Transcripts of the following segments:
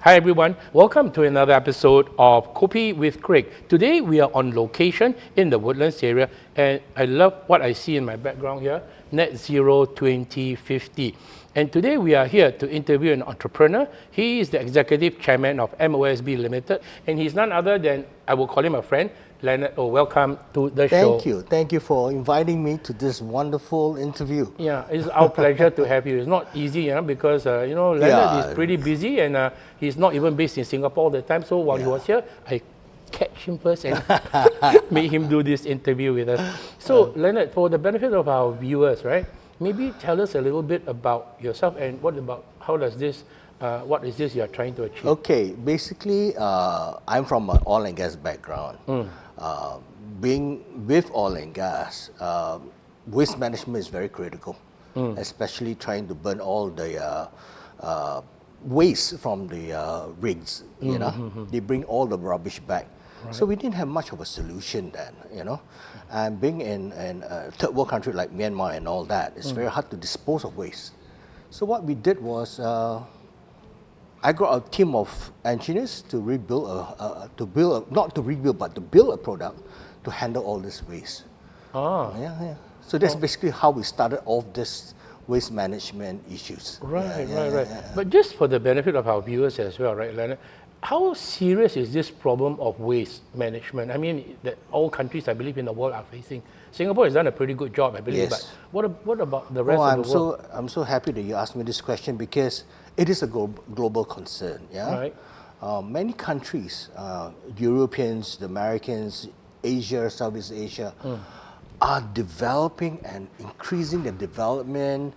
Hi everyone, welcome to another episode of Kopi with Craig. Today we are on location in the Woodlands area and I love what I see in my background here, Net Zero 2050. And today we are here to interview an entrepreneur. He is the executive chairman of MOSB Limited and he's none other than, I will call him a friend, Leonard Oh. Welcome to the show. Thank you for inviting me to this wonderful interview. Yeah, it's our pleasure to have you. It's not easy, because Leonard is pretty busy and he's not even based in Singapore all the time. So while he was here, I catch him first and made him do this interview with us. So Leonard, for the benefit of our viewers, right? Maybe tell us a little bit about yourself and what is this you are trying to achieve? Okay, basically, I'm from an oil and gas background. Being with oil and gas, waste management is very critical, especially trying to burn all the waste from the rigs. They bring all the rubbish back. Right. So we didn't have much of a solution then, And being in a third world country like Myanmar and all that, it's very hard to dispose of waste. So what we did was, I got a team of engineers to build a product to handle all this waste. Yeah. So that's basically how we started off this waste management issues. Right. But just for the benefit of our viewers as well, right, Leonard? How serious is this problem of waste management? I mean, that all countries, I believe, in the world are facing. Singapore has done a pretty good job, I believe. Yes. But what about the rest of the world? I'm so happy that you asked me this question because it is a global concern. Yeah. Right. Many countries, Europeans, the Americans, Asia, Southeast Asia, are developing and increasing their development.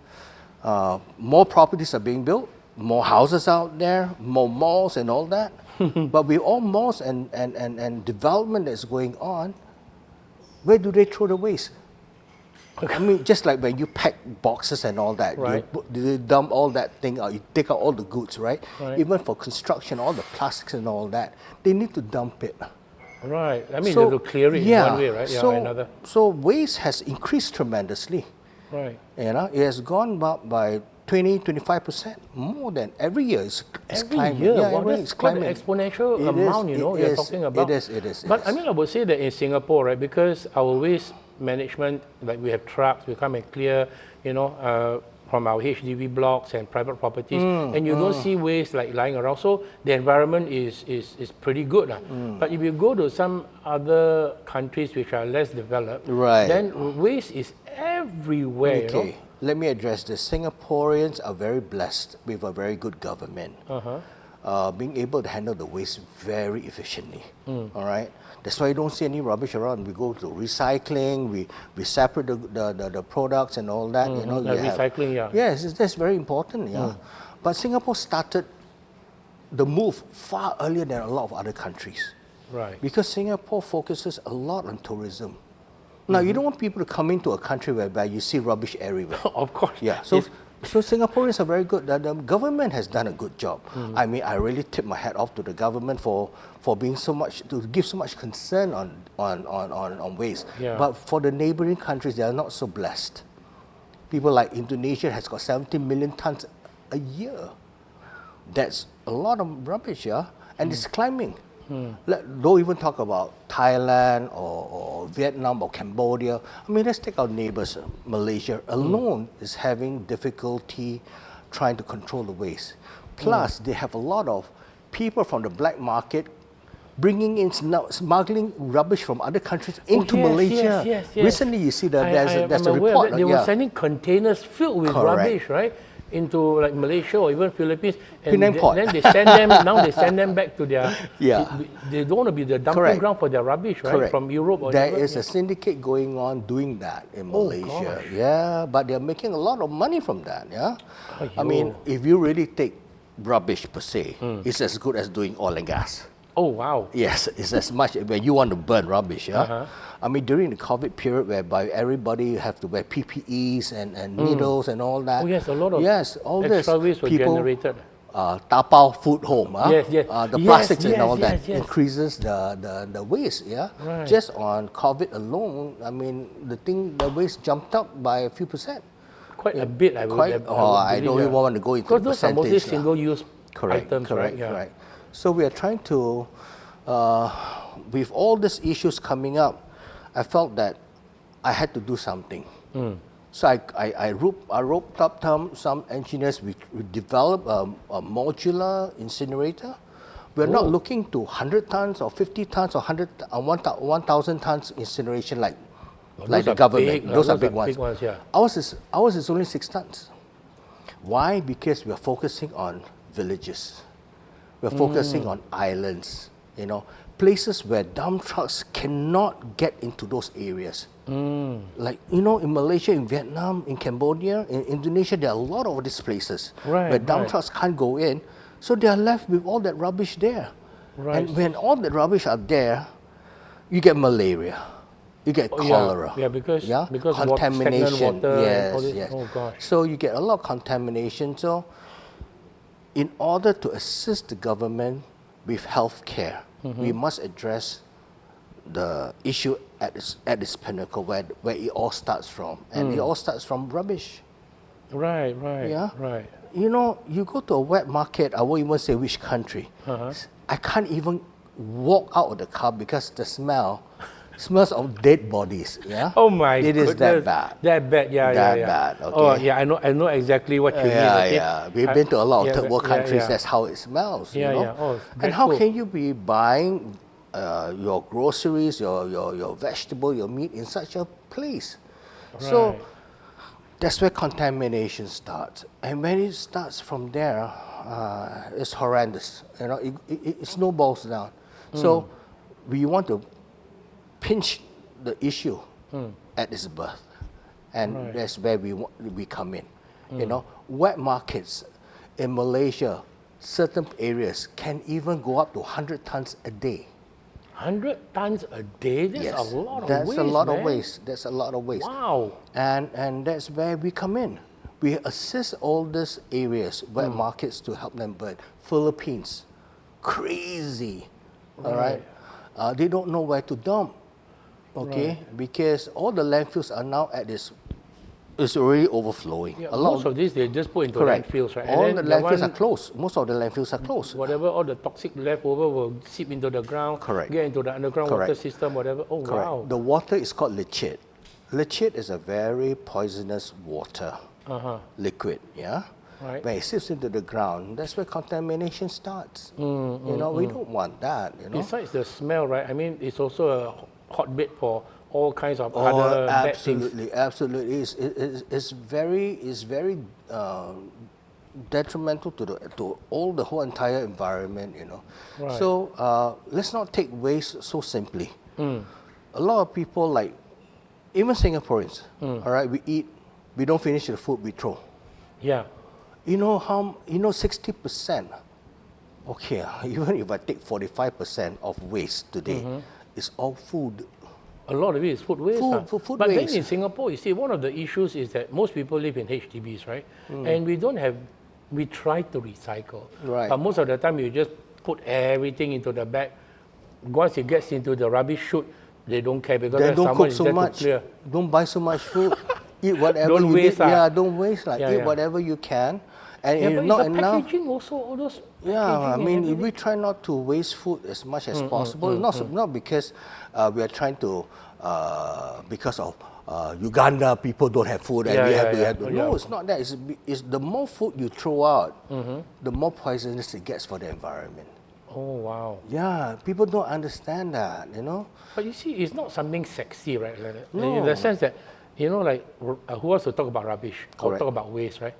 More properties are being built. More houses out there, more malls and all that. But with all malls and development that's going on, where do they throw the waste? I mean, just like when you pack boxes and all that, right. you dump all that thing out, you take out all the goods, right? Even for construction, all the plastics and all that, they need to dump it. Right. I mean, they have to clear it in one way, right? So, another. So waste has increased tremendously. Right. It has gone up by 20-25% more than every year. It's climbing. Year? Yeah, wow, it's climbing. Quite an exponential amount, you're talking about. It is. But I mean, I would say that in Singapore, right, because our waste management, like we have trucks, we come and clear, from our HDB blocks and private properties, and you don't see waste like lying around. So the environment is pretty good. But if you go to some other countries which are less developed, then waste is everywhere. Okay. Let me address this. Singaporeans are very blessed with a very good government, being able to handle the waste very efficiently. All right, that's why you don't see any rubbish around. We go to recycling. We separate the products and all that. Recycling, Yes, that's very important. Yeah, but Singapore started the move far earlier than a lot of other countries. Right. Because Singapore focuses a lot on tourism. Now, you don't want people to come into a country whereby you see rubbish everywhere. Of course. Yeah. So Singaporeans are very good. The government has done a good job. I mean, I really tip my hat off to the government for being to give so much concern on waste. Yeah. But for the neighboring countries, they are not so blessed. People like Indonesia has got 70 million tons a year. That's a lot of rubbish, and it's climbing. Don't even talk about Thailand or Vietnam or Cambodia. I mean, let's take our neighbors. Malaysia alone is having difficulty trying to control the waste. Plus, they have a lot of people from the black market bringing in, smuggling rubbish from other countries into Malaysia. Yes. Recently, you see that there's a report. They were sending containers filled with rubbish, right? Into like Malaysia or even Philippines, and then they send them. Now they send them back to their. They don't want to be the dumping ground for their rubbish, right? From Europe or there is a syndicate going on doing that in Malaysia. Yeah, but they're making a lot of money from that. Yeah, I mean, if you really take rubbish per se, it's as good as doing oil and gas. Oh, wow. Yes, it's as much when you want to burn rubbish. I mean, during the COVID period whereby everybody have to wear PPEs and needles and all that. Oh, yes, a lot of all extra waste were generated. Tapao food home. The plastics and all that increases the waste. Right. Just on COVID alone, I mean, the waste jumped up by a few percent. Quite a bit, I would I don't even want to go into because those are mostly percentage. single-use items, right? Yeah. correct. So we are trying to, with all these issues coming up, I felt that I had to do something. So I roped up some engineers. We developed a modular incinerator. We're not looking to 100 tons or 50 tons or 1,000 tons incineration like the government. Those are big ones. Yeah. Ours is only 6 tons. Why? Because we are focusing on villages. We're focusing on islands, places where dump trucks cannot get into those areas. Like, in Malaysia, in Vietnam, in Cambodia, in Indonesia, there are a lot of these places where dump trucks can't go in. So they are left with all that rubbish there. Right. And when all that rubbish are there, you get malaria. You get cholera. Yeah, because contamination. Stagnant water and all this. Yes. Oh gosh. So you get a lot of contamination. So in order to assist the government with health care, we must address the issue at its pinnacle where it all starts from. And it all starts from rubbish. Right. Yeah? Right. You go to a wet market, I won't even say which country. I can't even walk out of the car because the smells of dead bodies. Yeah. Oh my It goodness. is that bad. That bad, yeah. That bad, okay. Oh yeah, I know exactly what you mean. Okay? Yeah. We've been to a lot of third world countries. Yeah. That's how it smells. Yeah, you know? yeah. Oh, and how dreadful. can you be buying your groceries, your vegetable, your meat in such a place? So Right. that's where contamination starts. And when it starts from there, it's horrendous. It snowballs down. So we want to pinch the issue at its birth. And that's where we come in. Wet markets in Malaysia, certain areas can even go up to 100 tons a day. 100 tons a day? That's a lot of that's waste, a lot of man. waste. That's a lot of waste. Wow. And that's where we come in. We assist all these areas, wet markets, to help them burn. Philippines, crazy, all right? They don't know where to dump, okay? Because all the landfills are now it's already overflowing. Yeah, most of these they just put into landfills, right? All And the then landfills are closed. Most of the landfills are closed. Whatever, all the toxic leftover will seep into the ground, get into the underground water system, whatever. Oh, wow. The water is called leachate. Leachate is a very poisonous water liquid, yeah? Right. When it seeps into the ground, that's where contamination starts. We don't want that, Besides the smell, right? I mean, it's also a hotbed for all kinds of other bad things. Absolutely. It's very detrimental to the whole entire environment, Right. So let's not take waste so simply. A lot of people, like even Singaporeans, all right, we eat, we don't finish the food, we throw. Yeah. 60%. Okay, even if I take 45% of waste today, it's all food. A lot of it is food waste. Food but waste. then in Singapore, you see, one of the issues is that most people live in HDBs, right? And we try to recycle. Right. But most of the time, you just put everything into the bag. Once it gets into the rubbish chute, they don't care because They don't someone cook is so there to much. clear. Don't buy so much food. Eat whatever Don't you waste, need. Yeah, don't waste. Eat whatever you can. And Yeah, if but not it's the enough. packaging also, all those Yeah, I packaging mean, and if we everything. try not to waste food as much as possible, not because we are trying to, because of Uganda, people don't have food and we have to. No, it's not that. It's the more food you throw out, the more poisonous it gets for the environment. Oh, wow. Yeah, people don't understand that, But you see, it's not something sexy, right? Leonard? No. In the sense that, like, who wants to talk about rubbish or Correct. talk about waste, right?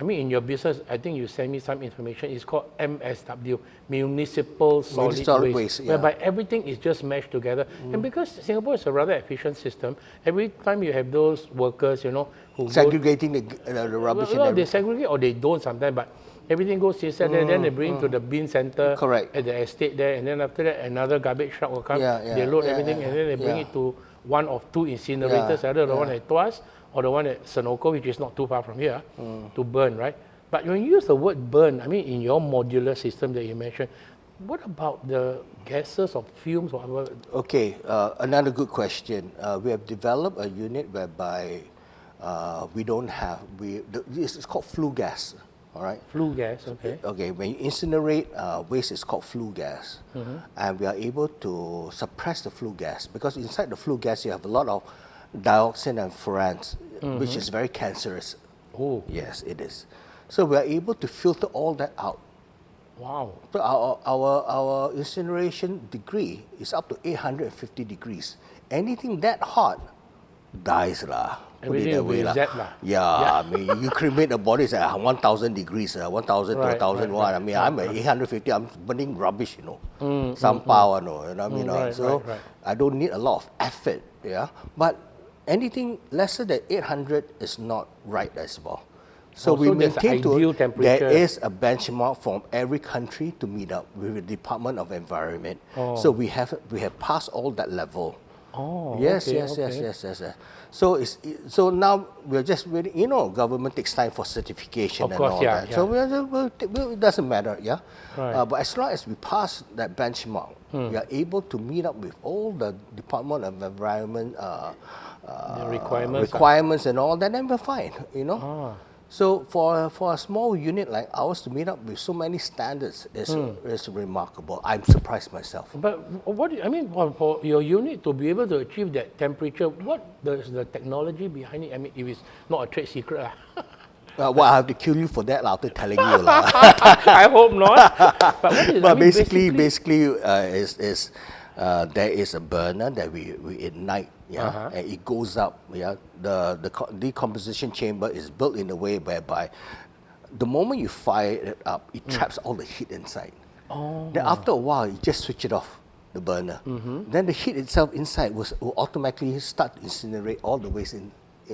I mean, in your business, I think you sent me some information. It's called MSW, Municipal Solid Waste, yeah. whereby everything is just meshed together. And because Singapore is a rather efficient system, every time you have those workers, who Segregating the rubbish well, and they segregate or they don't sometimes, but everything goes inside there, then they bring it to the bin center Correct. at the estate there, and then after that, another garbage truck will come, Yeah, they load yeah, everything, yeah, and then they bring yeah. it to one of two incinerators, either the one at Tuas or the one at Senoko, which is not too far from here, to burn, right? But when you use the word burn, I mean, in your modular system that you mentioned, what about the gases or fumes or whatever? Okay, another good question. We have developed a unit whereby we don't have, it's called flue gas. all right? Flue gas, okay. Okay, when you incinerate waste, it's called flue gas. And we are able to suppress the flue gas because inside the flue gas, you have a lot of dioxin and furans, which is very cancerous. Oh. Yes, it is. So we are able to filter all that out. Wow. So our incineration degree is up to 850 degrees. Anything that hot dies lah. Put it that way lah. Yeah, I mean, you cremate the bodies at 1,000 degrees, 1,000 to 1,001. I mean, I'm at 850. I'm burning rubbish, you know, some power, you know what I mean. So I don't need a lot of effort, yeah. But anything lesser than 800 is not right as well. So we maintain there is a benchmark from every country to meet up with the Department of Environment. So we have passed all that level. Oh, yes. So now we're just waiting. You know, government takes time for certification and all that. So it doesn't matter, yeah. But as long as we pass that benchmark, we are able to meet up with all the Department of Environment requirements and all that, then we're fine, you know. So for a small unit like ours to meet up with so many standards is remarkable. I'm surprised myself. But what I mean, for your unit to be able to achieve that temperature, what is the technology behind it? I mean, if it's not a trade secret. Well, I have to kill you for that after telling you. I hope not. But what is, but basically, there is a burner that we ignite, and it goes up. The decomposition chamber is built in a way whereby the moment you fire it up, it traps all the heat inside. Then after a while, you just switch it off, the burner. Then the heat itself inside will automatically start to incinerate all the waste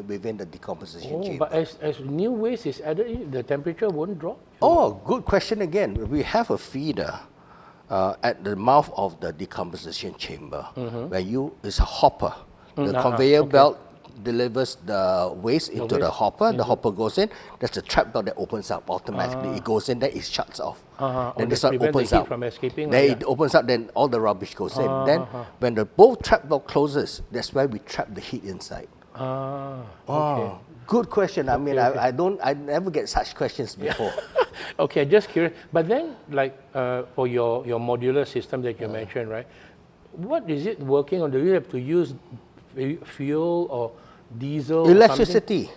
within the decomposition chamber. But as new waste is added in, the temperature won't drop? Oh, good question again. We have a feeder at the mouth of the decomposition chamber, where it's a hopper. The conveyor belt delivers the waste into the hopper. The hopper goes in. There's a trap door that opens up automatically. It goes in, then it shuts off. Then this one opens up. From escaping, then it opens up, then all the rubbish goes in. Then when the both trap door closes, that's where we trap the heat inside. Good question. I mean, I never get such questions before. Okay, just curious. But then, like for your modular system that you mentioned, right? What is it working on? Do you have to use fuel or diesel? Electricity.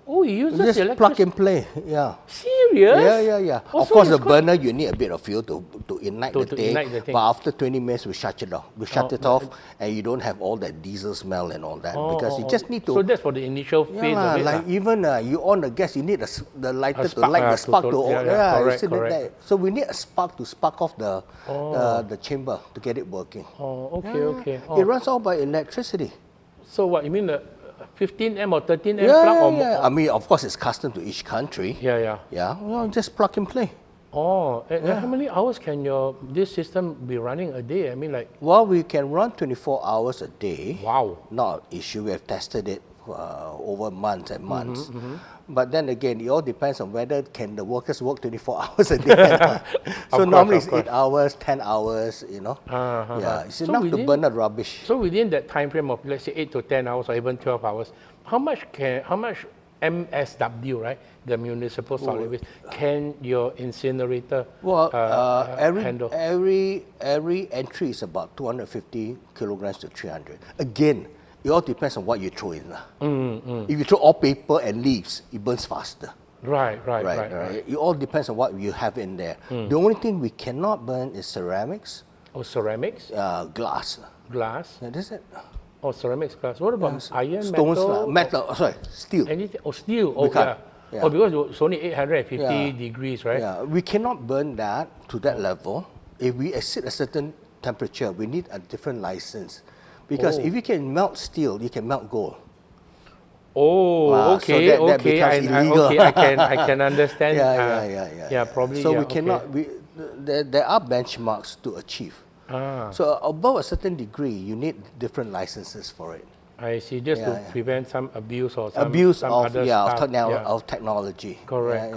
Oh, you use just electricity? Plug and play. Yeah. Serious? Yeah. Of course, the burner you need a bit of fuel to ignite the thing. But after 20 minutes, we shut it off. We shut it off, and you don't have all that diesel smell and all that because you just need to. So that's for the initial phase of it. Like even you on the gas, you need the lighter to light the spark to. So we need a spark to spark off the chamber to get it working. Okay. It runs all by electricity. So what you mean the 15 or 13 plug? I mean, of course, it's custom to each country. Yeah. Well, just plug and play. And how many hours can this system be running a day? I mean, like. Well, we can run 24 hours a day. Wow. Not an issue. We have tested it over months and months. But then again, it all depends on whether can the workers work 24 hours a day. So normally it's 8 hours, 10 hours, you know. It's enough to burn the rubbish. So within that time frame of, let's say, 8 to 10 hours or even 12 hours, how much MSW, right, the municipal solid waste, can your incinerator handle? Every entry is about 250 kilograms to 300. Again, it all depends on what you throw in. If you throw all paper and leaves, it burns faster. Right. It all depends on what you have in there. The only thing we cannot burn is ceramics. Oh, ceramics? Glass. Glass? Yeah, that's it. Oh, ceramics, glass. What about iron, stones, metal? Steel. Anything? Oh, steel. Because it's only 850 degrees, right? Yeah, we cannot burn that to that level. If we exceed a certain temperature, we need a different license. Because if you can melt steel, you can melt gold. Okay. So that becomes illegal. I can understand. Yeah, probably. So we cannot. There are benchmarks to achieve. So above a certain degree, you need different licenses for it. I see, just to prevent some abuse or some abuse some of other stuff. of technology. Correct.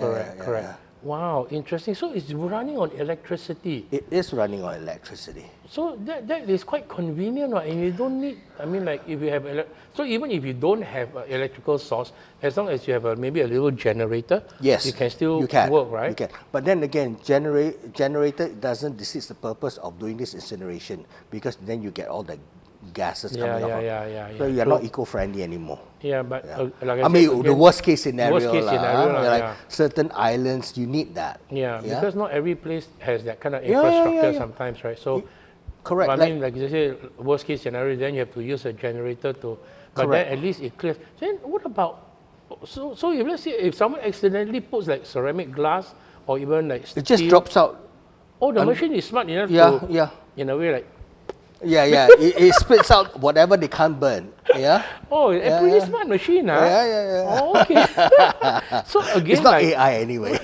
Wow, interesting. So it's running on electricity. It is running on electricity. So that is quite convenient, right? And you don't need, I mean, like if you have, so even if you don't have an electrical source, as long as you have maybe a little generator, Yes, you can still work, right? You can. But then again, generator doesn't defeat the purpose of doing this incineration, because then you get all the gases coming off. So you're not eco-friendly anymore. Yeah, but like I mean, the worst case scenario, like certain islands, you need that. Yeah, because not every place has that kind of infrastructure sometimes, right? So, correct. I mean, like you say, worst case scenario, then you have to use a generator to, but then at least it clears. Then what about, so if let's say, if someone accidentally puts like ceramic glass or even like steel, it just drops out. Oh, the machine is smart enough to, in a way, like, it spits out whatever they can't burn. Yeah. Oh, a pretty smart machine, huh? Yeah. Oh, okay. So again, it's not like, AI anyway.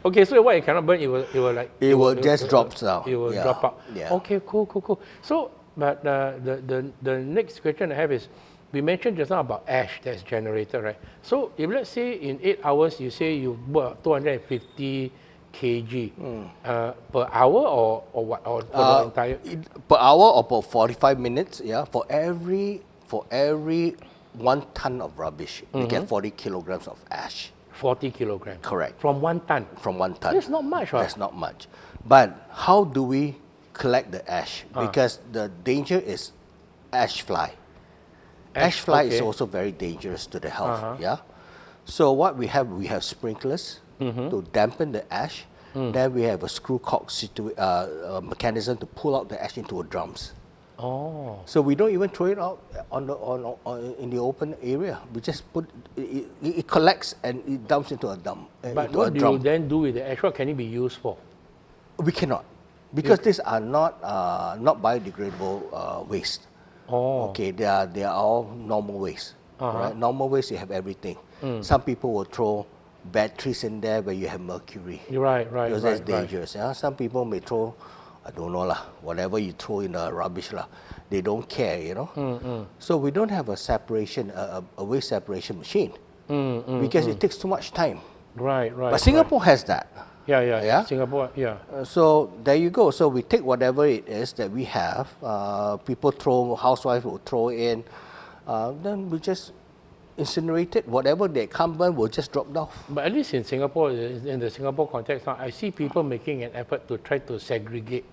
Okay, so what it cannot burn, it will just drop out. It will drop out. Yeah. Okay, cool. So, but the next question I have is, we mentioned just now about ash that's generated, right? So if let's say in 8 hours you say you burn 250 kg per hour or what, or for the entire per hour or per 45 minutes, for every 1 ton of rubbish we get 40 kilograms of ash. 40 kilograms, correct, from 1 ton. From 1 ton. That's not much, right? That's not much. But how do we collect the ash? Because the danger is ash fly. Ash fly is also very dangerous to the health. So what we have sprinklers to dampen the ash. Then we have a screw cock mechanism to pull out the ash into drums. Oh. So we don't even throw it out in the open area. We just put it collects and it dumps into a dump. But what do you then do with the ash? What can it be used for? We cannot, because these are not biodegradable waste. Oh. Okay, they are all normal waste. Right? Normal waste, you have everything. Some people will throw batteries in there where you have mercury. Right. Because that's dangerous. Yeah? Some people may throw, I don't know whatever you throw in the rubbish they don't care, So we don't have a separation, a waste separation machine, because it takes too much time. Right. But Singapore has that. Yeah. Singapore, so there you go. So we take whatever it is that we have. Housewives will throw in. Then we just incinerate it. Whatever they can't burn will just drop off. But at least in Singapore, in the Singapore context now, I see people making an effort to try to segregate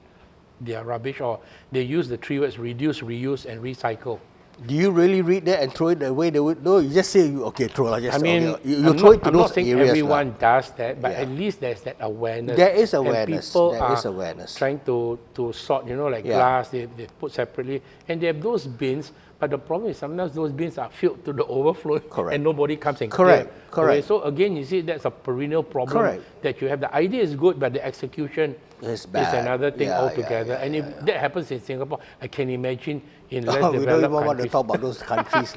their rubbish, or they use the 3 words: reduce, reuse, and recycle. Do you really read that and throw it the way they would? No, you just say, okay, throw. I mean, you throw it to I'm those not saying areas. Everyone does that, but at least there's that awareness. There is awareness. And people there is awareness. Trying to sort, like glass, they put separately. And they have those bins, but the problem is sometimes those bins are filled to the overflow. Correct. And nobody comes and Correct. clear. Okay, so again, you see, that's a perennial problem. That you have. The idea is good, but the execution is another thing altogether. And if that happens in Singapore, I can imagine in less developed countries. We don't even want to talk about those countries.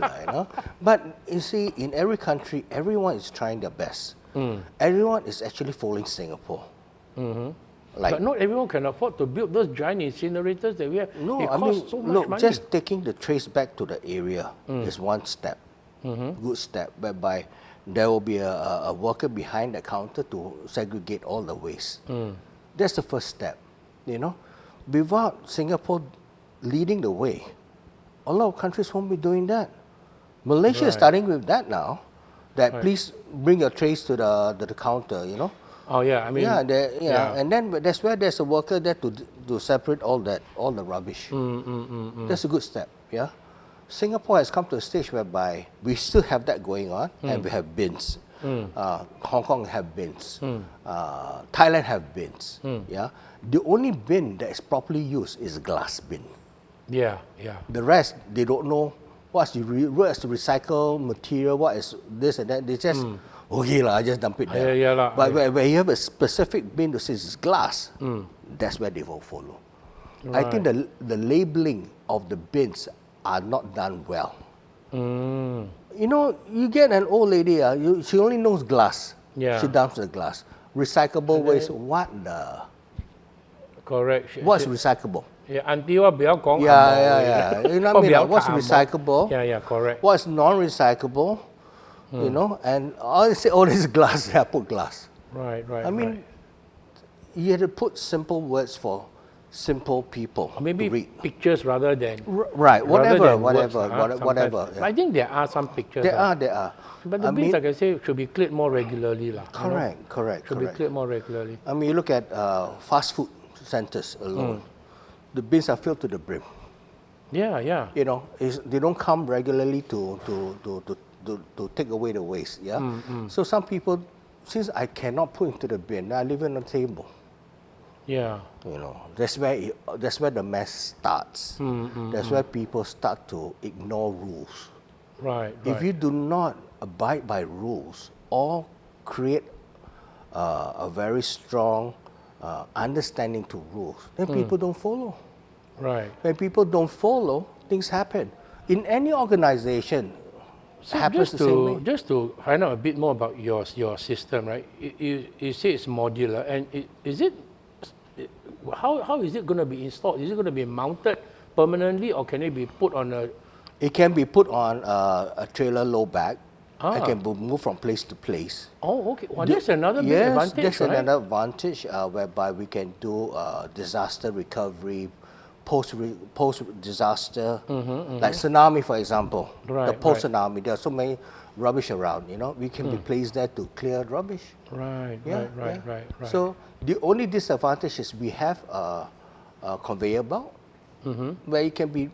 But you see, in every country, everyone is trying their best. Everyone is actually following Singapore. But not everyone can afford to build those giant incinerators that we have. No, it costs so much money. Just taking the trace back to the area is one step. Good step, whereby there will be a worker behind the counter to segregate all the waste. That's the first step. Without Singapore leading the way, a lot of countries won't be doing that. Malaysia is starting with that now. That please bring your trays to the counter. Oh yeah, I mean. And then that's where there's a worker there to separate all the rubbish. That's a good step. Yeah. Singapore has come to a stage whereby we still have that going on, and we have bins. Hong Kong have bins. Thailand have bins. Yeah. The only bin that is properly used is a glass bin. Yeah. The rest, they don't know what is the recycled material, what is this and that. They just, I just dump it there. But where you have a specific bin that says it's glass, that's where they will follow. Right. I think the labeling of the bins are not done well. You get an old lady, she only knows glass. She dumps the glass. Recyclable waste, what the? Correct. What's recyclable? Auntie 話比較講 You know what I mean? What's recyclable? Correct. What's non-recyclable? And I say, this is glass, I put glass. Right, right. I mean, right. you had to put simple words for simple people Or maybe to read. pictures rather than Right, rather whatever, than words, whatever, sometimes. whatever. But I think there are some pictures. There are. But the I bins, mean, like I say, should be cleared more regularly. correct. Should be cleared more regularly. I mean, you look at fast food centers alone. The bins are filled to the brim. Yeah. You know, they don't come regularly to take away the waste. Yeah. So some people, since I cannot put into the bin, I leave it on the table. Yeah. You know, that's where the mess starts. That's where people start to ignore rules. Right. If you do not abide by rules or create a very strong understanding to rules, then people don't follow. Right. When people don't follow, things happen. In any organization, So happens the same way. just to find out a bit more about your system, right? You say it's modular, and how is it going to be installed? Is it going to be mounted permanently, or can it be put on a? It can be put on a trailer low back. It can be moved from place to place. Oh, okay. Well, that's another big Yes, advantage, that's right? another advantage whereby we can do disaster recovery, post-disaster, like tsunami, for example. Right, the post-tsunami, there are so many rubbish around, you know. We can be placed there to clear rubbish. Right. So the only disadvantage is we have a conveyor belt where it can be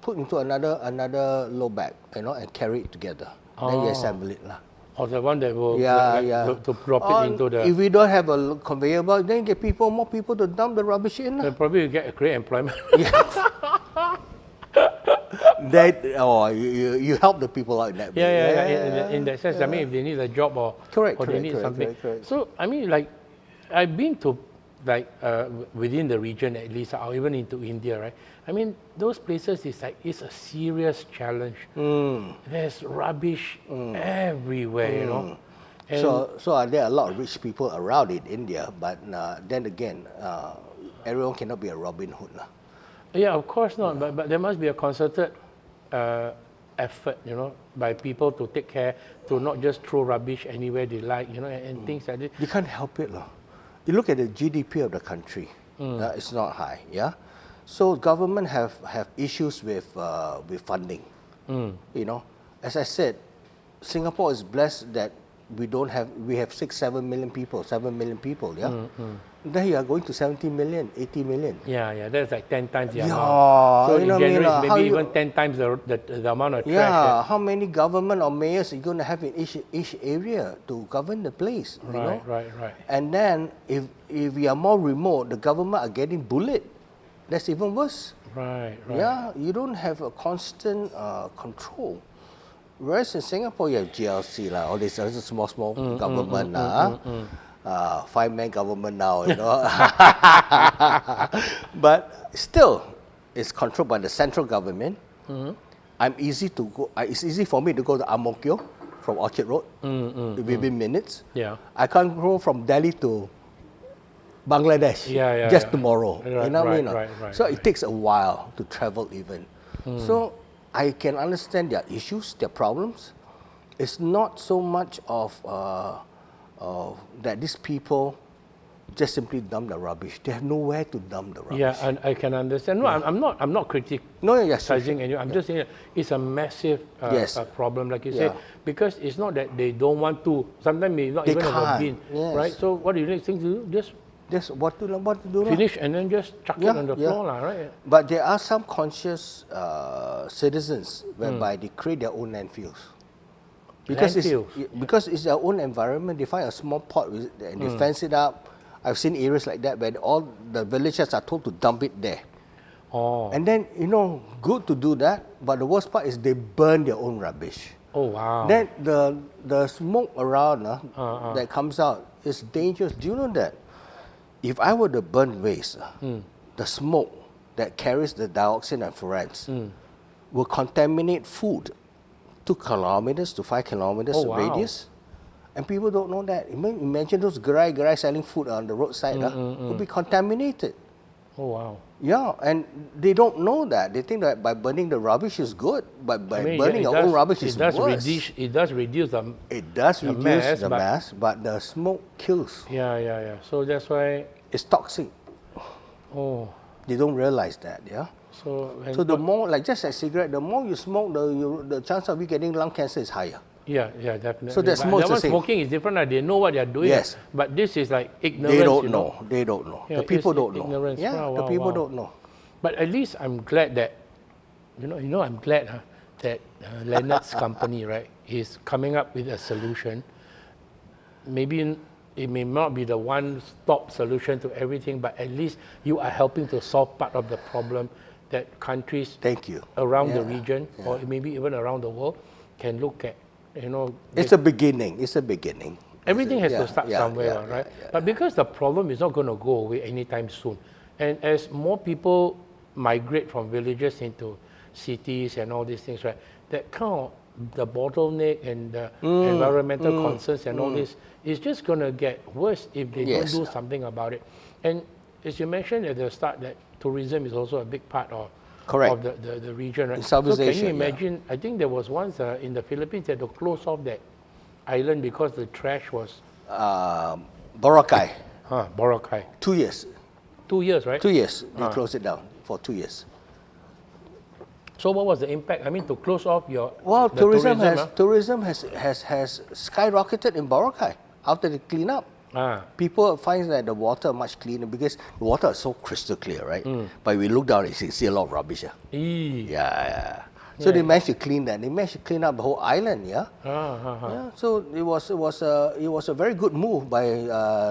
put into another low bag, you know, and carry it together. Then you assemble it lah. Or the one that will to drop Or it into the. If we don't have a conveyor belt, then you get more people to dump the rubbish in. They'll probably get a great employment. You help the people out in that way. Yeah. In that sense, I mean, if they need a job or they need something. Correct. So I mean, like, I've been to within the region at least, or even into India, right? I mean, those places it's a serious challenge. There's rubbish everywhere, you know. And So there are a lot of rich people around in India, but then again, everyone cannot be a Robin Hood lah. yeah, of course not. But there must be a concerted effort, you know, by people to take care, to not just throw rubbish anywhere they like, you know, and things like this. You can't help it lah. You look at the GDP of the country, it's not high, yeah. So government have issues with funding. You know, as I said, Singapore is blessed that we have 7 million people, yeah. Then you are going to 70 million, 80 million. Yeah, that's like 10 times the Yeah, amount. So you it know what I mean, generates maybe how even 10 times the amount of trash. Yeah, how many government or mayors are you going to have in each area to govern the place? You know? Right. And then if we are more remote, the government are getting bullied. That's even worse. Right. Yeah, you don't have a constant control. Whereas in Singapore, you have GLC, all these other small government, 5-man government now, you know. But still, it's controlled by the central government. It's easy for me to go to Ang Mo Kio from Orchard Road within minutes. Yeah. I can't go from Delhi to Bangladesh just tomorrow. Right, you know what I mean? right. So it takes a while to travel even. So I can understand their issues, their problems. It's not so much of that these people just simply dump the rubbish. They have nowhere to dump the rubbish. Yeah, and I can understand. No, I'm not criticizing anyone. I'm just saying it's a massive problem, like you said, because it's not that they don't want to. Sometimes they not even have a bin, right? So what do you think to do? Just what to do. Finish and then just chuck it on the floor, right? But there are some conscious citizens whereby they create their own landfills. Because it's their own environment. They find a small pot and they fence it up. I've seen areas like that where all the villagers are told to dump it there. Oh. And then, you know, good to do that, but the worst part is they burn their own rubbish. Oh, wow. Then the smoke around that comes out is dangerous. Do you know that? If I were to burn waste, the smoke that carries the dioxin and furans will contaminate food 2 kilometers to 5 kilometers radius. And people don't know that. Imagine those gerai selling food on the roadside will be contaminated. Oh, wow. Yeah, and they don't know that. They think that by burning the rubbish is good, but by burning your own rubbish is worse. It does reduce the It does reduce mass, the mass, but the smoke kills. Yeah. So that's why. It's toxic. Oh. They don't realize that, yeah? So the more, like just like cigarette, the more you smoke, the chance of you getting lung cancer is higher. Yeah, definitely. So that smoke is the same. Smoking is different. They know what they are doing. Yes. But this is like ignorance. They don't know. Yeah, the people don't know. Ignorance. Yeah, the people don't know. But at least I'm glad that, I'm glad that Leonard's company, right, is coming up with a solution. Maybe it may not be the one-stop solution to everything, but at least you are helping to solve part of the problem that countries around the region, or maybe even around the world, can look at. It's a beginning. Everything has to start somewhere, right? But because the problem is not going to go away anytime soon, and as more people migrate from villages into cities and all these things, right, that kind of the bottleneck and the environmental concerns and all this is just going to get worse if they don't do something about it. And as you mentioned at the start, that tourism is also a big part of the region, right? So can you imagine, I think there was once in the Philippines they had to close off that island because the trash was... Boracay. Boracay. 2 years. 2 years, right? 2 years. They closed it down for 2 years. So what was the impact? I mean, to close off tourism has skyrocketed in Boracay after they clean up. People find that the water much cleaner because the water is so crystal clear, right? But we look down and see a lot of rubbish. So they managed to clean that. They managed to clean up the whole island. So it was a very good move by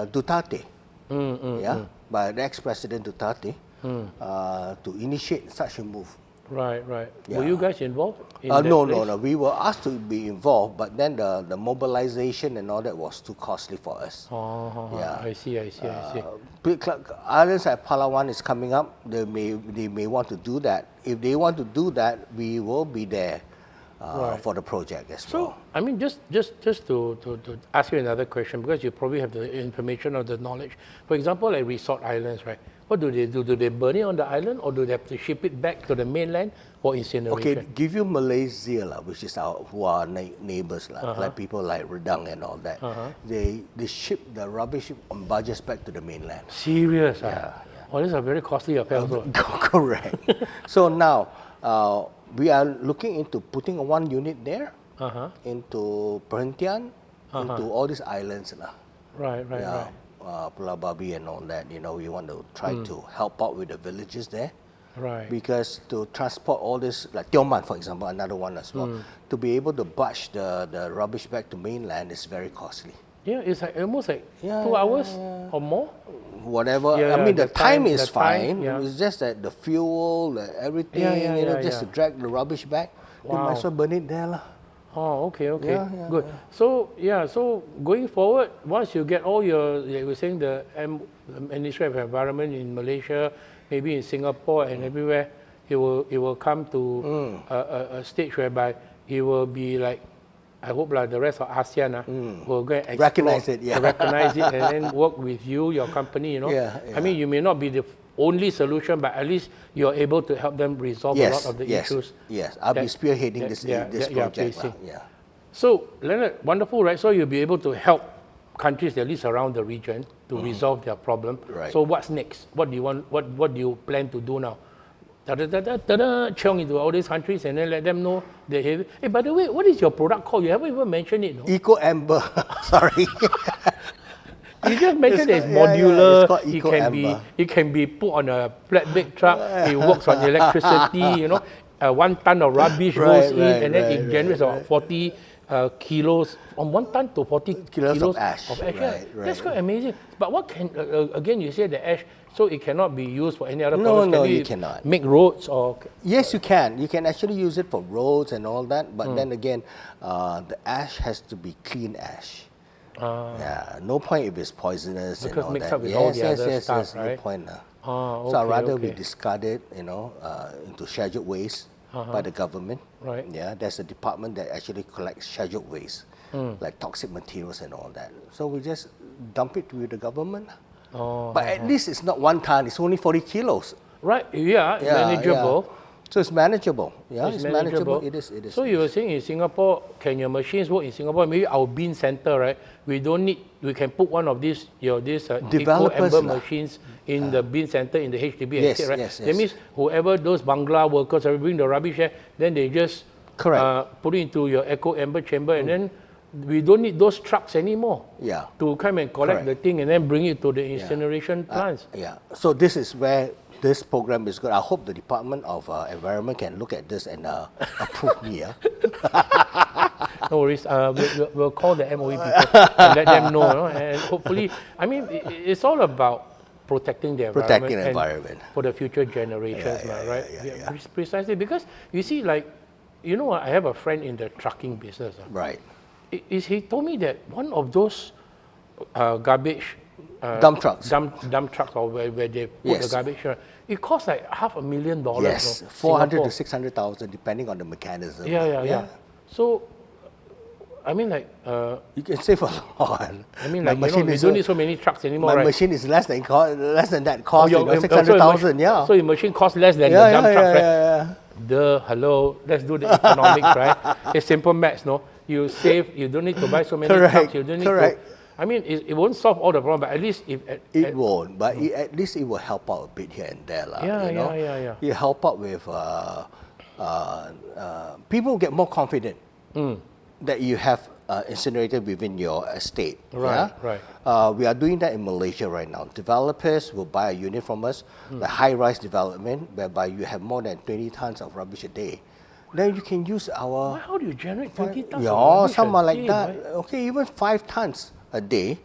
Duterte. By the ex-president Duterte to initiate such a move. Right. Were you guys involved? No. We were asked to be involved, but then the mobilization and all that was too costly for us. I see. Islands like Palawan is coming up. They may want to do that. If they want to do that, we will be there for the project as well. So, I mean, just to ask you another question, because you probably have the information or the knowledge. For example, like resort islands, right? What do they do? Do they burn it on the island, or do they have to ship it back to the mainland for incineration? Okay, give you Malaysia, which is who are neighbors, like people like Redang and all that. They ship the rubbish on barges back to the mainland. Serious? Yeah. Oh, this is a very costly affair also. Correct. So now, we are looking into putting one unit there, into Perhentian, into all these islands. Right. Pulau Babi and all that, we want to try to help out with the villages there. Right. Because to transport all this, like Tioman, for example, another one as well, to be able to barge the rubbish back to mainland is very costly. Yeah, it's like almost like 2 hours or more. Whatever. I mean, the time is fine. It's just that the fuel, everything, just to drag the rubbish back, you might as well burn it there. Oh, okay. Good. So going forward, once you get all your, you were saying the Ministry of Environment in Malaysia, maybe in Singapore and everywhere, it will come to a stage whereby it will be like, I hope like the rest of ASEAN will go and explore, recognize it and then work with you, your company, I mean, you may not be the only solution, but at least you're able to help them resolve a lot of the issues. Yes, I'll be spearheading this project. So, Leonard, wonderful, right? So you'll be able to help countries, at least around the region, to resolve their problem. Right. So what's next? What do you want? What do you plan to do now? Chong into all these countries and then let them know they have. Hey, by the way, what is your product called? You haven't even mentioned it. No? Eco Ember. Sorry. You just mentioned it's modular. It's Eco Ember. It can be put on a flatbed truck. It works on electricity. 1 ton of rubbish goes in, and then it generates about 40 kilos, from 1 ton to 40 kilos of ash. Right. That's quite amazing. But what can again? You say the ash, so it cannot be used for any other purpose. No, you cannot. Make roads or? Yes, you can. You can actually use it for roads and all that. But then again, the ash has to be clean ash. No point if it's poisonous because and all mixed that. Up with all the other stuff, right? No point. Okay, so I'd rather we discard it, into scheduled waste by the government. Right. Yeah, there's a department that actually collects scheduled waste, like toxic materials and all that. So we just dump it with the government. But at least it's not 1 ton, it's only 40 kilos. Right, yeah, manageable. So it's manageable. Yeah, It's it's manageable. It is. So you were saying in Singapore, can your machines work in Singapore? Maybe our bin center, right? We can put one of these Eco Ember machines in the bin center in the HDB estate, right? Yes. That means whoever those Bangla workers are bring the rubbish there, then they just put it into your Eco Ember Chamber, and then we don't need those trucks anymore. Yeah. To come and collect the thing and then bring it to the incineration plants. So this is where this program is good. I hope the Department of Environment can look at this and approve me. No worries. We'll call the MOE people and let them know. And hopefully, I mean, it's all about protecting the environment. For the future generations, right? Precisely. Because you see, like, you know, I have a friend in the trucking business. Right. He told me that one of those garbage dump trucks. Dump trucks, or where they put the garbage, it costs like $500,000. Yes, 400 to 600,000, depending on the mechanism. Yeah. So, I mean, like you can save a lot. I mean, like, you don't need so many trucks anymore. My machine is less than that cost. 600,000. Yeah. So your machine costs less than the dump truck, right? Hello, let's do the economics, right? It's simple maths, no? You save. You don't need to buy so many trucks. You don't need to. I mean, it won't solve all the problem, but at least it won't. But at least it will help out a bit here and there, Yeah. You help out with people get more confident that you have incinerator within your estate. Right. We are doing that in Malaysia right now. Developers will buy a unit from us, the high-rise development, whereby you have more than 20 tons of rubbish a day. Then you can use our. How do you generate 20 tons? Yeah, something like that. Right? Okay, even 5 tons a day.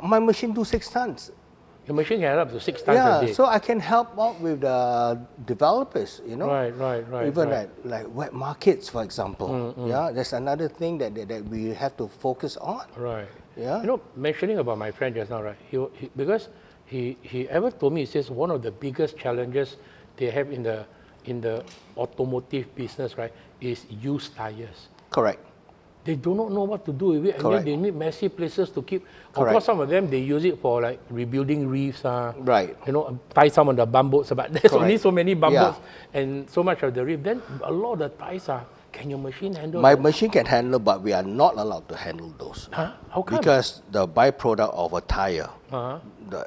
My machine do 6 tons. Your machine can help up to 6 tons a day. So I can help out with the developers, you know. Right. Even at like wet markets, for example. That's another thing that we have to focus on. Right. Yeah. You know, mentioning about my friend just now, right? Because he ever told me, he says one of the biggest challenges they have in the automotive business, right, is used tires. Correct. They do not know what to do with it, and then they need messy places to keep. Correct. Of course, some of them they use it for like rebuilding reefs, right? You know, tie some of the bumboats, but there's only so many bumboats and so much of the reef. Then a lot of the ties can your machine handle? My machine can handle, but we are not allowed to handle those. How come? Because the byproduct of a tire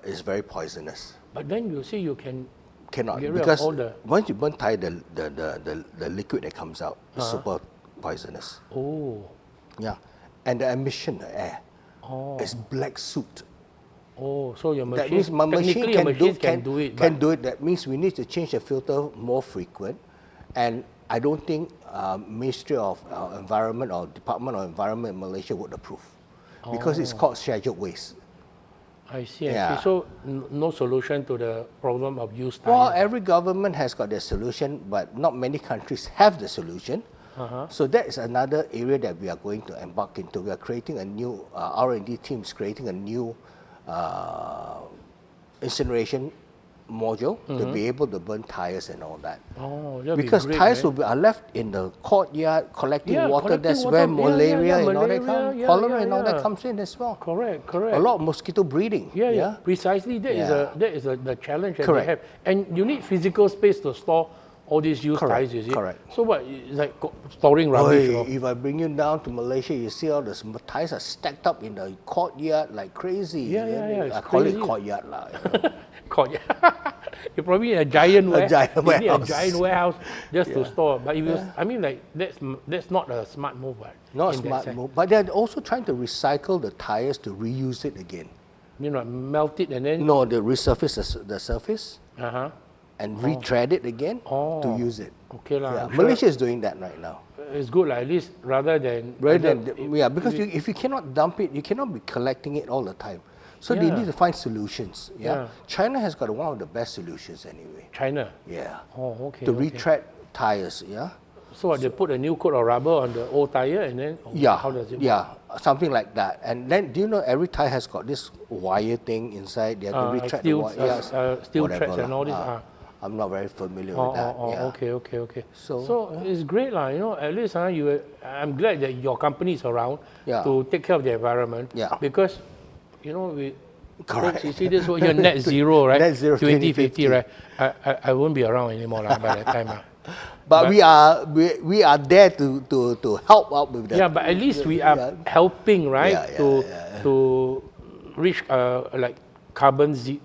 is very poisonous. But then you see, you cannot get rid because of all the. Once you burn tire, the liquid that comes out is super poisonous. Oh. Yeah, and the emission, the air, is black soot. Oh, so your machine, that means my machine can do it. That means we need to change the filter more frequent, and I don't think Ministry of Environment or Department of Environment in Malaysia would approve, because it's called scheduled waste. I see. So no solution to the problem of used tires. Well, every government has got their solution, but not many countries have the solution. So that is another area that we are going to embark into. We are creating a new R&D team is creating a new incineration module to be able to burn tires and all that. Because tires are left in the courtyard collecting water. That's where malaria and all that comes. Cholera and all that comes in as well. Correct. A lot of mosquito breeding. Precisely. That is the challenge that they have. And you need physical space to store all these used tires, you see? Correct. So what, it's like storing rubbish? If I bring you down to Malaysia, you see all the tires are stacked up in the courtyard like crazy. I call it courtyard. Courtyard. You probably need a giant warehouse. You need a giant warehouse just to store. But if you, I mean, like that's not a smart move, right? Not a smart move. But they're also trying to recycle the tires to reuse it again. You know, melt it and then? No, they resurface the surface. And retread it again to use it. Okay, Malaysia is doing that right now. It's good, at least rather than because if you cannot dump it, you cannot be collecting it all the time. So they need to find solutions. China has got one of the best solutions anyway. China? Yeah. Oh, okay. To retread tires, So they put a new coat of rubber on the old tire and then how does it work? Yeah, something like that. And then do you know every tire has got this wire thing inside? They have to retread the wire. Steel threads and all this. I'm not very familiar with that. Okay. So it's great, you know. At least I'm glad that your company is around to take care of the environment. Because, you know, Correct. Folks, you see this, you're net zero, right? Net zero 2050, right? I won't be around anymore by that time. But we are there to help out with that. Yeah, but at least we are helping, right? Yeah. To reach like carbon zero.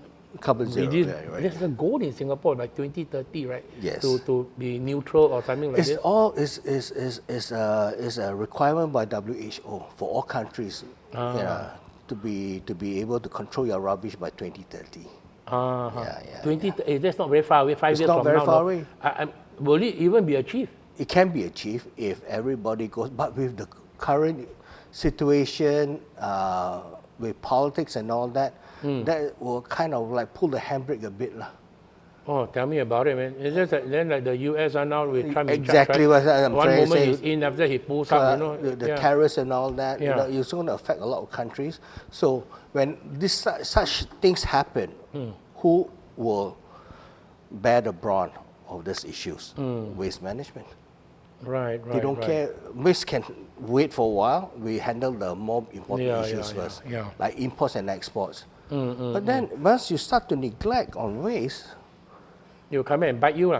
Right. There's a goal in Singapore by 2030, right? Yes. To be neutral or something like It's this. all is a requirement by WHO for all countries. To be able to control your rubbish by 2030. That's not very far away. 5 years not from very now. far away. Will it even be achieved? It can be achieved if everybody goes, but with the current situation, with politics and all that, that will kind of like pull the handbrake a bit. Oh, tell me about it, man. It's just like the US are now with Trump in charge, Exactly right? what I'm One trying to moment say. he's in, after he pulls up, The terrorists and all that, Yeah. it's going to affect a lot of countries. So when such things happen, who will bear the brunt of these issues? Waste management. Right. They don't care. Waste can wait for a while. We handle the more important issues first, like imports and exports. But then once you start to neglect on waste, You'll come and bite you,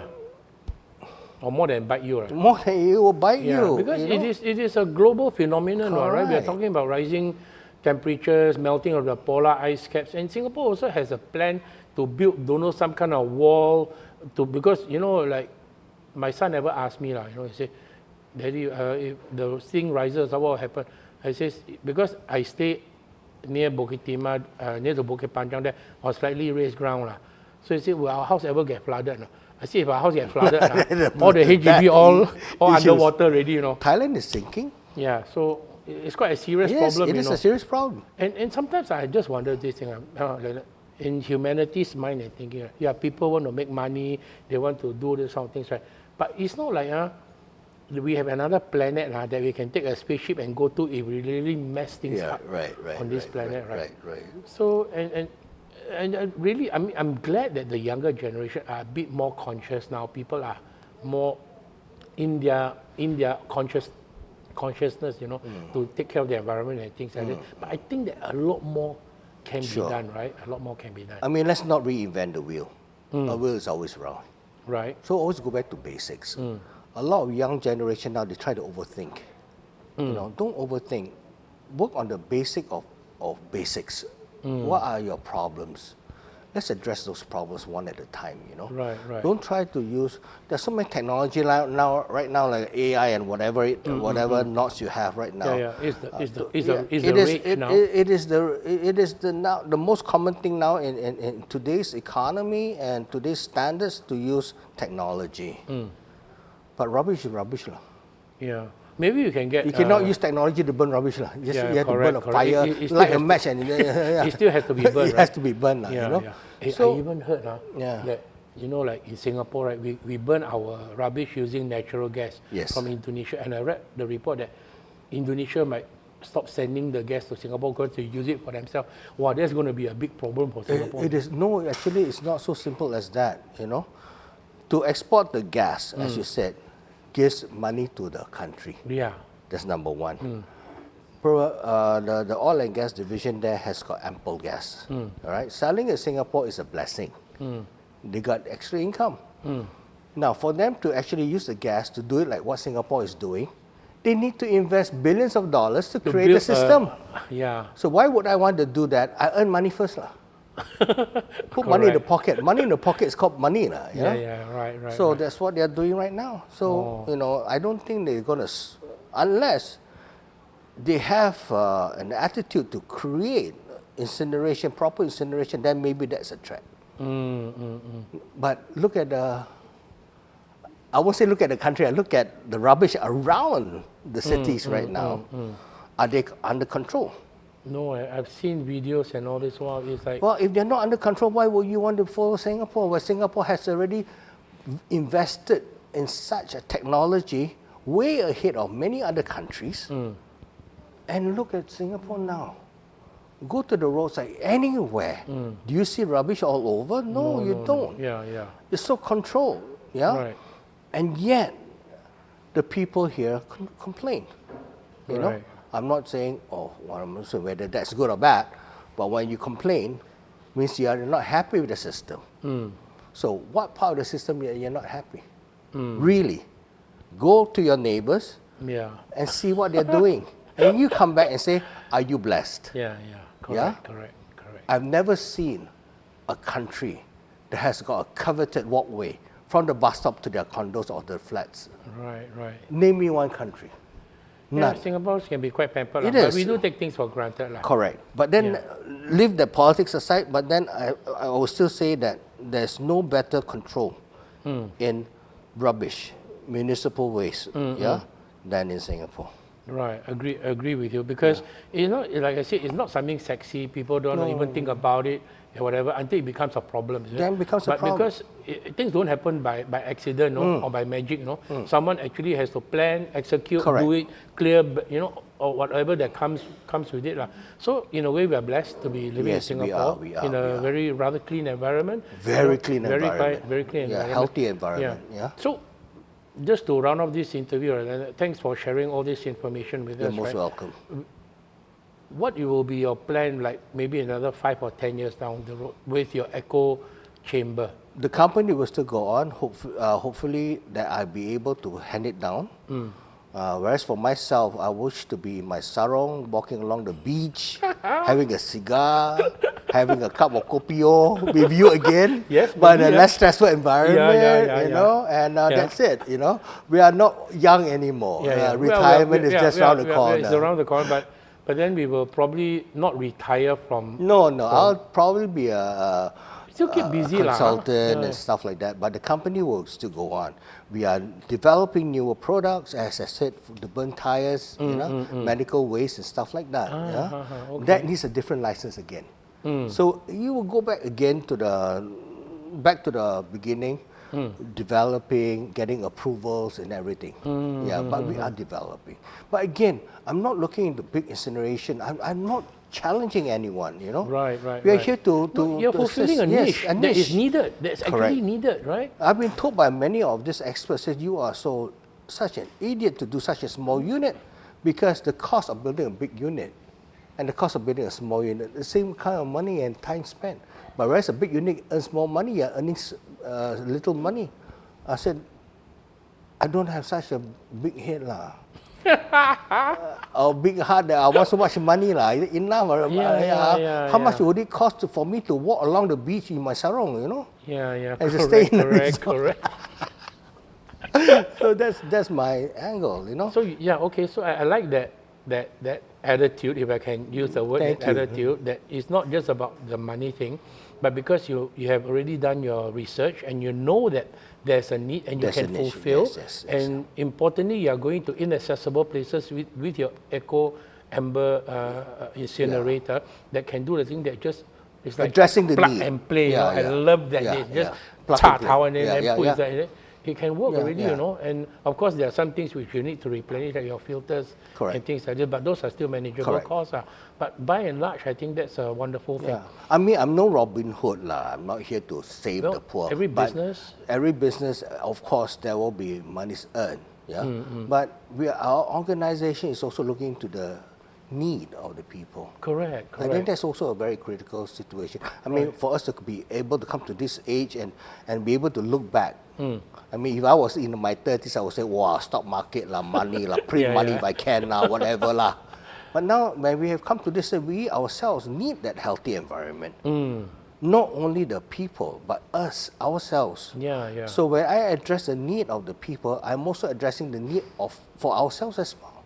or more than bite you. more than it will bite you. Because it is a global phenomenon, right? We are talking about rising temperatures, melting of the polar ice caps, and Singapore also has a plan to build, some kind of wall because like my son ever asked me, he said, Daddy, if the thing rises, what will happen? I says, because I stay near Bukit Timah, near the Bukit Panjang there, or slightly raised ground. So he said, will our house ever get flooded? No? I said, if our house get flooded, all the HDB all underwater already, Thailand is sinking. Yeah, so it's quite a serious problem. It is a serious problem. And sometimes I just wonder this thing, in humanity's mind and thinking, people want to make money, they want to do this sort of things, right? But it's not like we have another planet that we can take a spaceship and go to if we really mess things up on this planet, right? So, and really, I'm glad that the younger generation are a bit more conscious now. People are more in their consciousness, to take care of the environment and things like that. But I think that a lot more can be done, right? A lot more can be done. I mean, let's not reinvent the wheel. The wheel is always round. Right. So always go back to basics. A lot of young generation now, they try to overthink. Don't overthink. Work on the basic of basics. What are your problems? Let's address those problems one at a time, Right. Don't try to use, there's so many technology right now, like AI and whatever knots you have right now. It's the rage now. It is the most common thing now in today's economy and today's standards to use technology. But rubbish is rubbish. Yeah. Maybe you can get... You cannot use technology to burn rubbish. You have to burn a fire, light a match. And it still has to be burned. It has to be burned. So, I even heard that, like in Singapore, right, we burn our rubbish using natural gas from Indonesia. And I read the report that Indonesia might stop sending the gas to Singapore because they use it for themselves. Wow, that's going to be a big problem for Singapore. Actually, it's not so simple as that, To export the gas, as you said, gives money to the country. Yeah. That's number one. The oil and gas division there has got ample gas. All right, selling in Singapore is a blessing. They got extra income. Now, for them to actually use the gas to do it like what Singapore is doing, they need to invest billions of dollars to create a system. So why would I want to do that? I earn money first. Put money in the pocket. Money in the pocket is called money. Right. So that's what they're doing right now. So, I don't think they're going to, unless they have an attitude to create incineration, proper incineration, then maybe that's a threat. But look at I won't say look at the country, I look at the rubbish around the cities right now. Are they under control? No, I've seen videos and all this. Wow, it's like... Well, if they're not under control, why would you want to follow Singapore, where Singapore has already invested in such a technology way ahead of many other countries? And look at Singapore now. Go to the roadside, anywhere. Do you see rubbish all over? No, you don't. Yeah. It's so controlled. Right. And yet, the people here complain. You know? I'm not saying, I'm not saying whether that's good or bad, But when you complain, means you are not happy with the system. So what part of the system you're not happy? Really, go to your neighbors and see what they're doing. And you come back and say, are you blessed? Correct. I've never seen a country that has got a coveted walkway from the bus stop to their condos or their flats. Right. Name me one country. None. Singapore can be quite pampered, It but is. we do take things for granted. Correct. But then leave the politics aside, but then I will still say that there's no better control in rubbish, municipal waste, than in Singapore. Right, agree with you, because it's not, like I said, it's not something sexy. People don't even think about it or whatever until it becomes a problem. Then it becomes a problem. Because things don't happen by accident, or by magic. Someone actually has to plan, execute, do it, clear, or whatever that comes with it. So in a way, we are blessed to be living in Singapore in a very rather clean environment. Very clean environment. Very clean environment. Healthy environment. So just to round off this interview, thanks for sharing all this information with us. You're most welcome. What will be your plan, like maybe another 5 or 10 years down the road with your Eco Chamber? The company will still go on. Hopefully that I'll be able to hand it down. Whereas for myself, I wish to be in my sarong, walking along the beach, having a cigar, having a cup of kopi with you again. Yes, but in a less stressful environment, you know, and that's it. We are not young anymore. Retirement is just around the corner. It's around the corner, but then we will probably not retire from. No, I'll probably be a still keep busy consultant and stuff like that. But the company will still go on. We are developing newer products, as I said, the burnt tires, medical waste and stuff like that. Okay. That needs a different license again. So you will go back again to the beginning, developing, getting approvals and everything. But we are developing. But again, I'm not looking into big incineration. I'm not challenging anyone, Right. We are here to you're fulfilling a niche that is needed. That's actually needed, right? I've been told by many of these experts that you are such an idiot to do such a small unit, because the cost of building a big unit and the cost of building a small unit, the same kind of money and time spent. But whereas a big unit earns more money, you're earning little money. I said, I don't have such a big head a big heart that I want so much money enough. How much would it cost for me to walk along the beach in my sarong, And to stay in the correct. So that's my angle, So okay. So I like that attitude, if I can use the word attitude, that it's not just about the money thing, but because you have already done your research and you know that there's a need and you can fulfill. Yes. And importantly, you are going to inaccessible places with your Eco Ember incinerator that can do the thing that just is like addressing the plug need. And play. I love that. Just chart how and then put it. It can work already, and of course there are some things which you need to replenish, like your filters and things like that, but those are still manageable costs. But by and large, I think that's a wonderful thing. I mean, I'm no Robin Hood. I'm not here to save the poor. Every business, of course, there will be monies earned. But our organization is also looking to the need of the people. Correct. I think that's also a very critical situation. I mean, for us to be able to come to this age and be able to look back. I mean, if I was in my 30s, I would say, wow, stock market, money, print money if I can, whatever. But now, when we have come to this, we ourselves need that healthy environment. Not only the people, but us, ourselves. So when I address the need of the people, I'm also addressing the need for ourselves as well.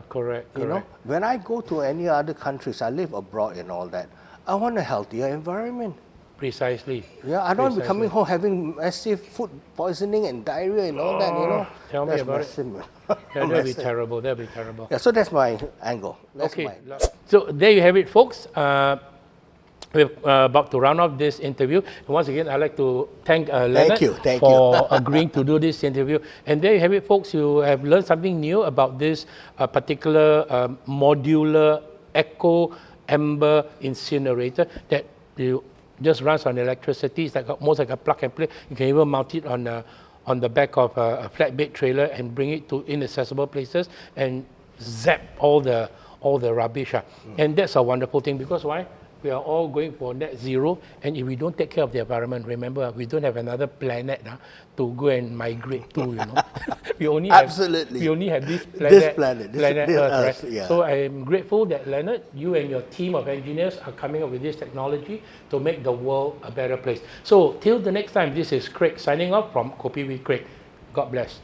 Correct. When I go to any other countries, I live abroad and all that, I want a healthier environment. Precisely. I don't want to be coming home having massive food poisoning and diarrhea and all that, Tell me about it. That'll be terrible. So that's my angle. So there you have it, folks. We're about to round off this interview. And once again, I'd like to thank Leonard for agreeing to do this interview. And there you have it, folks. You have learned something new about this particular modular Eco Ember incinerator that you just runs on electricity. It's almost like a plug and play. You can even mount it on the back of a flatbed trailer and bring it to inaccessible places and zap all the rubbish. And that's a wonderful thing, because why? We are all going for net zero, and if we don't take care of the environment, remember, we don't have another planet to go and migrate to, we only Absolutely. we only have this This planet, planet, this Earth, right? yeah. So I am grateful that, Leonard, you and your team of engineers are coming up with this technology to make the world a better place. So till the next time, this is Craig signing off from Kopi with Craig. God bless.